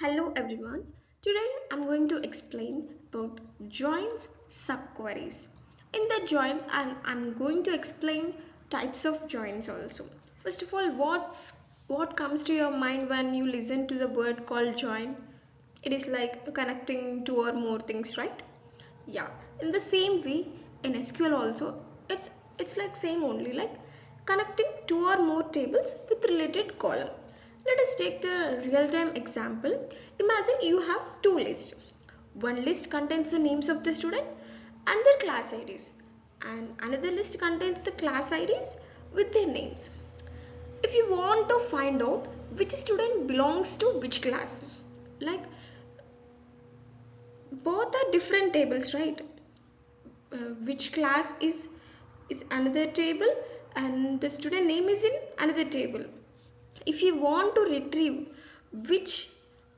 Hello everyone. Today I'm going to explain about joins subqueries. In the joins I'm going to explain types of joins also. First of all, what comes to your mind when you listen to the word called join? It is like connecting two or more things, right? Yeah. In the same way, in SQL also, it's like same only, like connecting two or more tables with related column. Let us take the real-time example. Imagine you have two lists. One list contains the names of the student and their class IDs, and another list contains the class IDs with their names. If you want to find out which student belongs to which class, like both are different tables, right? Which class is another table and the student name is in another table. If you want to retrieve which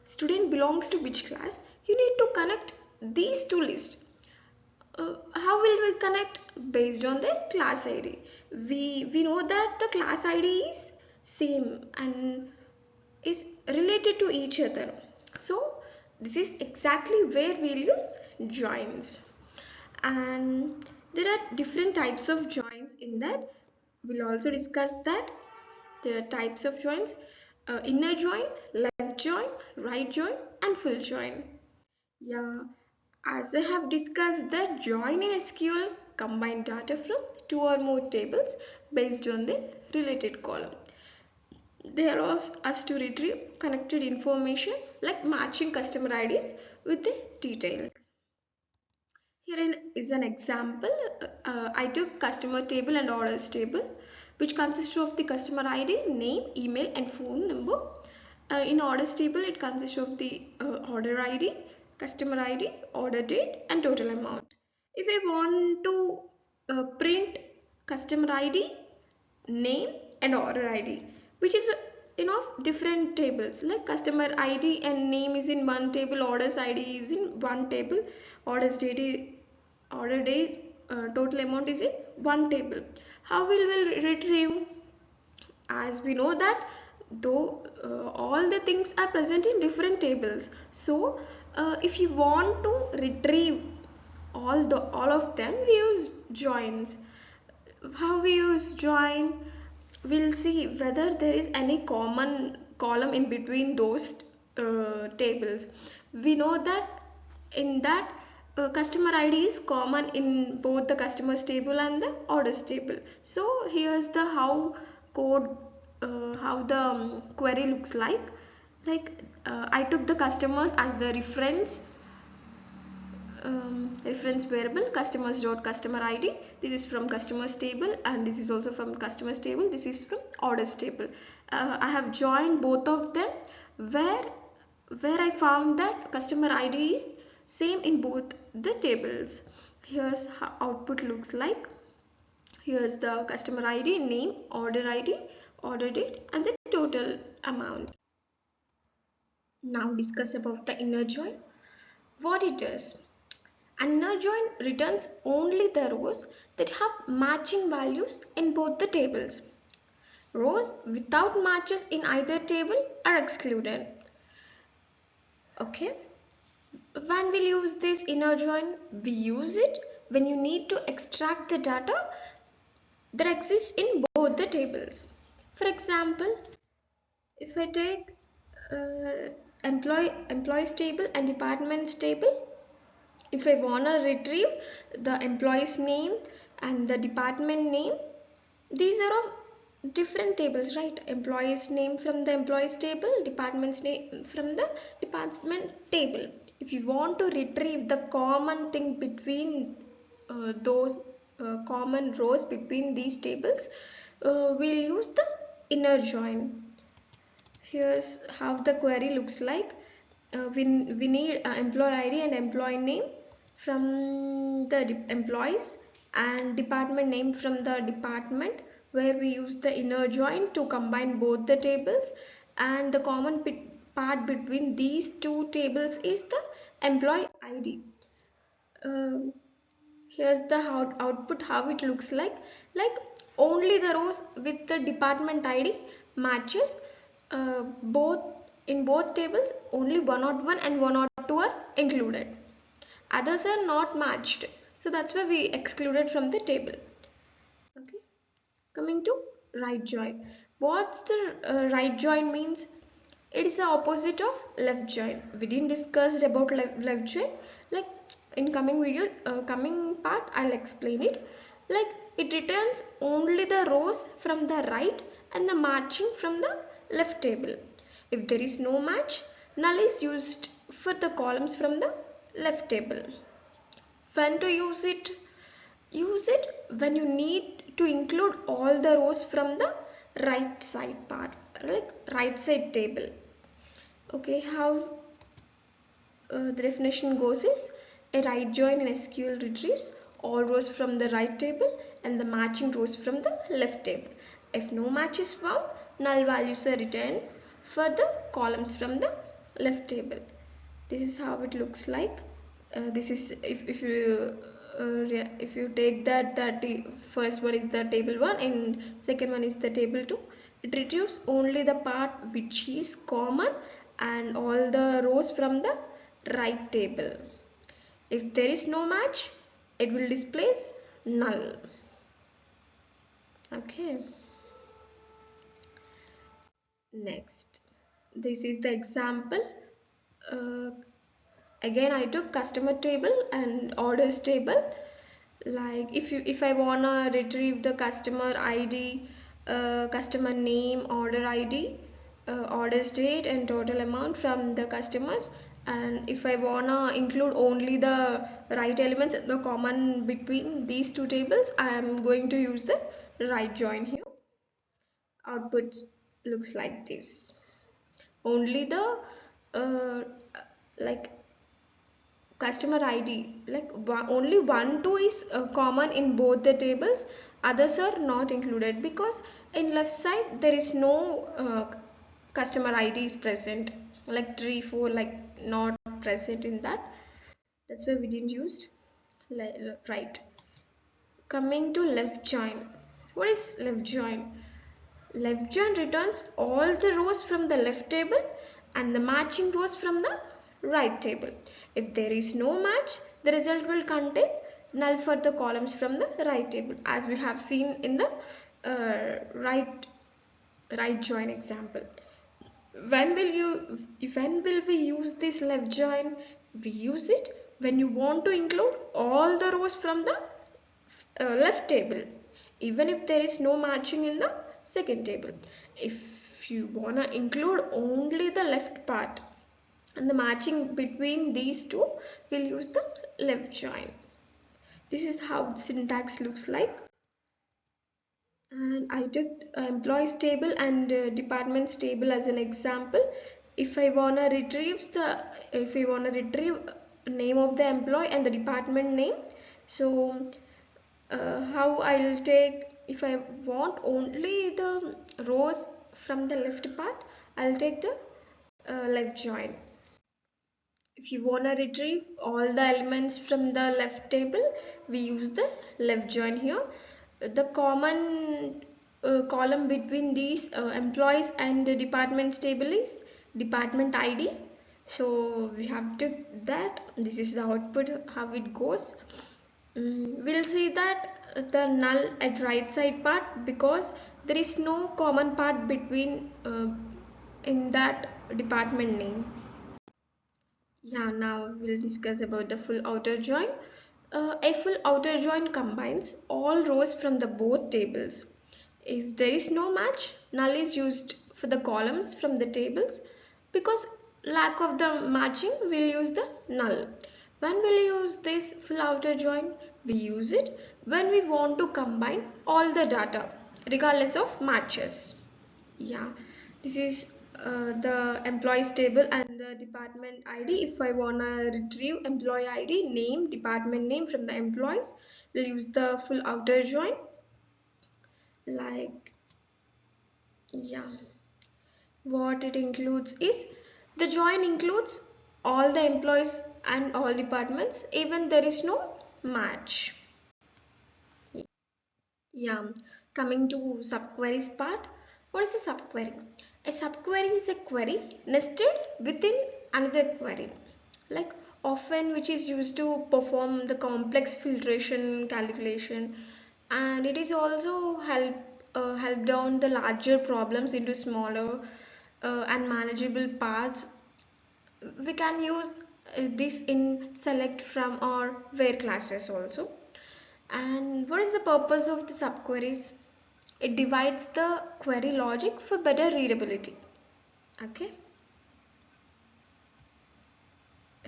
student belongs to which class, you need to connect these two lists. How will we connect? Based on the class id. We know that the class id is same and is related to each other. So this is exactly where we'll use joins. And there are different types of joins in that. We'll also discuss that there are types of joins: inner join, left join, right join, and full join. Yeah, as I have discussed that join in SQL combine data from two or more tables based on the related column. They allow us to retrieve connected information like matching customer IDs with the details. Here is an example. I took customer table and orders table, which consists of the customer ID, name, email, and phone number. In orders table, it consists of the order ID, customer ID, order date, and total amount. If I want to print customer ID, name, and order ID, which is different tables, like customer ID and name is in one table, orders ID is in one table, orders date, order date, total amount is in one table. How will we retrieve? As we know that though all the things are present in different tables, so if you want to retrieve all of them, we use joins. How we use join? We'll see whether there is any common column in between those tables. We know that in that customer ID is common in both the customers table and the orders table. So here's the how code how the query looks like I took the customers as the reference variable customers dot customer id. This is from customers table and this is also from customers table. This is from orders table. I have joined both of them where I found that customer id is same in both the tables. Here's how output looks like. Here's the customer id, name, id, order date, and the total amount. Now discuss about the inner join. What it is. Inner join returns only the rows that have matching values in both the tables. Rows without matches in either table are excluded. Okay. When we'll use this inner join, we use it when you need to extract the data that exists in both the tables. For example, if I take employees table and departments table, if I want to retrieve the employee's name and the department name, these are of different tables, right? Employee's name from the employees table, department's name from the department table. If you want to retrieve the common thing between those common rows between these tables, we'll use the inner join. Here's how the query looks like. We need employee ID and employee name from the employees and department name from the department, where we use the inner join to combine both the tables, and the common part between these two tables is the employee ID. Um, Here's the output how it looks like only the rows with the department id matches both In both tables, only 101 and 102 are included. Others are not matched. So that's why we excluded from the table. Okay. Coming to right join. What's the right join means? It is the opposite of left join. We didn't discuss about left join. Like in coming video, coming part, I'll explain it. Like it returns only the rows from the right and the matching from the left table. If there is no match, null is used for the columns from the left table. When to use it? Use it when you need to include all the rows from the right side part, like right side table. Okay, how the definition goes is a right join in SQL retrieves all rows from the right table and the matching rows from the left table. If no match is found, null values are returned for the columns from the left table. This is how it looks like. This is if you take that the first one is the table 1 and second one is the table 2, it retrieves only the part which is common and all the rows from the right table. If there is no match, it will display null. Okay. Next, this is the example. uh, Again I took customer table and orders table. Like if I wanna retrieve the customer ID, customer name, order ID, orders date and total amount from the customers, and if I wanna include only the right elements, the common between these two tables, I am going to use the right join here. Output looks like this. Only the uh, like customer ID, like only 1 2 is common in both the tables, others are not included because in left side there is no customer ID is present, like 3 4 like not present in that. That's why we didn't use right. Coming to left join. What is left join? Left join returns all the rows from the left table and the matching rows from the right table. If there is no match, the result will contain null for the columns from the right table, as we have seen in the right join example. When will we use this left join? We use it when you want to include all the rows from the left table, even if there is no matching in the second table. If you wanna include only the left part and the matching between these two, we'll use the left join. This is how the syntax looks like. And I took employees table and departments table as an example. If I wanna retrieve name of the employee and the department name, so how I'll take, if I want only the rows from the left part, I'll take the left join. If you want to retrieve all the elements from the left table, we use the left join here. The common column between these employees and the departments table is department ID. So we have to that. This is the output, how it goes. We'll see that the null at right side part because there is no common part between in that department name. Yeah, now we'll discuss about the full outer join. A full outer join combines all rows from the both tables. If there is no match, null is used for the columns from the tables. Because lack of the matching, we'll use the null. When we'll use this full outer join? We use it when we want to combine all the data regardless of matches. Yeah, this is the employees table and the department ID. If I wanna retrieve employee ID, name, department name from the employees, we'll use the full outer join. Like, yeah, what it includes is the join includes all the employees and all departments, even there is no match. Yeah, coming to subqueries part. What is a subquery? A subquery is a query nested within another query, like often which is used to perform the complex filtration calculation, and it is also help down the larger problems into smaller and manageable parts. We can use this in select from or where classes also. And what is the purpose of the subqueries? It divides the query logic for better readability. Okay,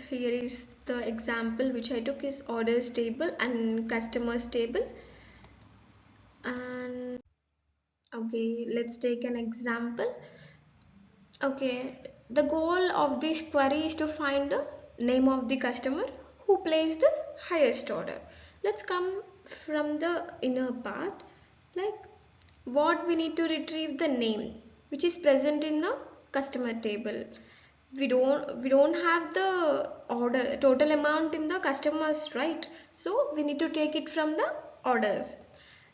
here is the example which I took is orders table and customers table. And okay, let's take an example. Okay, the goal of this query is to find the name of the customer who placed the highest order. Let's come from the inner part, like what we need to retrieve the name which is present in the customer table. We don't have the order total amount in the customers, right? So we need to take it from the orders.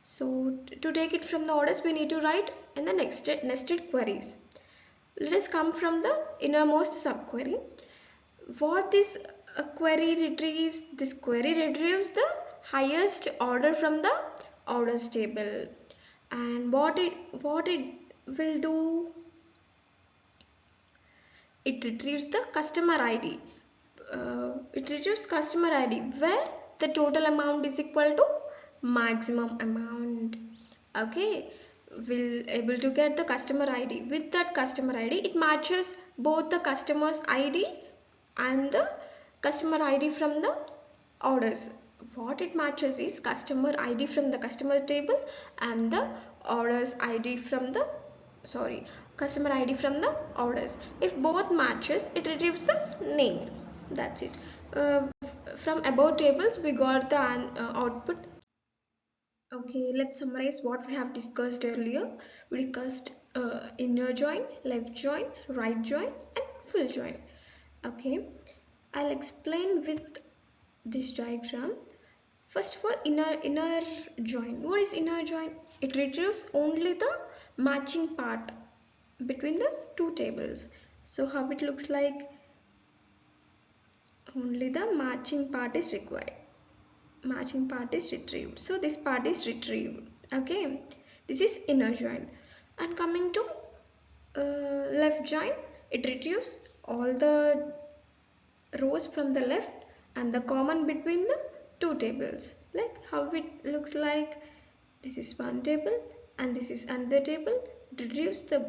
So to take it from the orders, we need to write in the nested queries. Let us come from the innermost subquery. What this query retrieves? This query retrieves the highest order from the orders table. And what it will do? It retrieves the customer ID. It retrieves customer ID where the total amount is equal to maximum amount. Okay, we'll able to get the customer ID. With that customer ID, it matches both the customer's ID and the customer ID from the orders. What it matches is customer ID from the customer table and the orders ID from the customer ID from the orders. If both matches, it retrieves the name. That's it. uh, from above tables we got the output. Okay, let's summarize what we have discussed earlier. We discussed inner join, left join, right join and full join. Okay, I'll explain with this diagram. First of all, inner join. What is inner join? It retrieves only the matching part between the two tables. So how it looks like? Only the matching part is required. Matching part is retrieved. So this part is retrieved. Okay, this is inner join. And coming to left join, it retrieves all the rows from the left and the common between the two tables. Like how it looks like, this is one table and this is another table. It retrieves the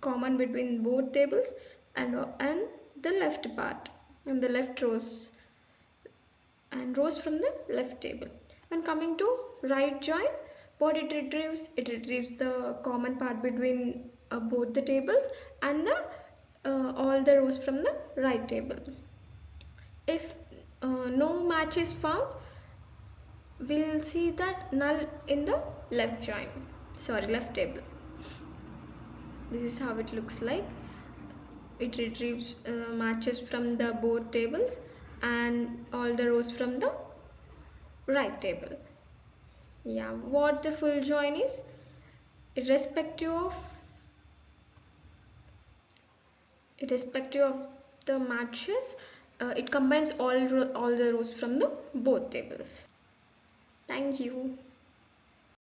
common between both tables and the left part and the left rows and rows from the left table. When coming to right join, what it retrieves the common part between both the tables and the all the rows from the right table. If no match is found, we'll see that null in the left table. This is how it looks like. It retrieves matches from the both tables and all the rows from the right table. Yeah, what the full join is, irrespective of the matches, it combines all the rows from the both tables. Thank you.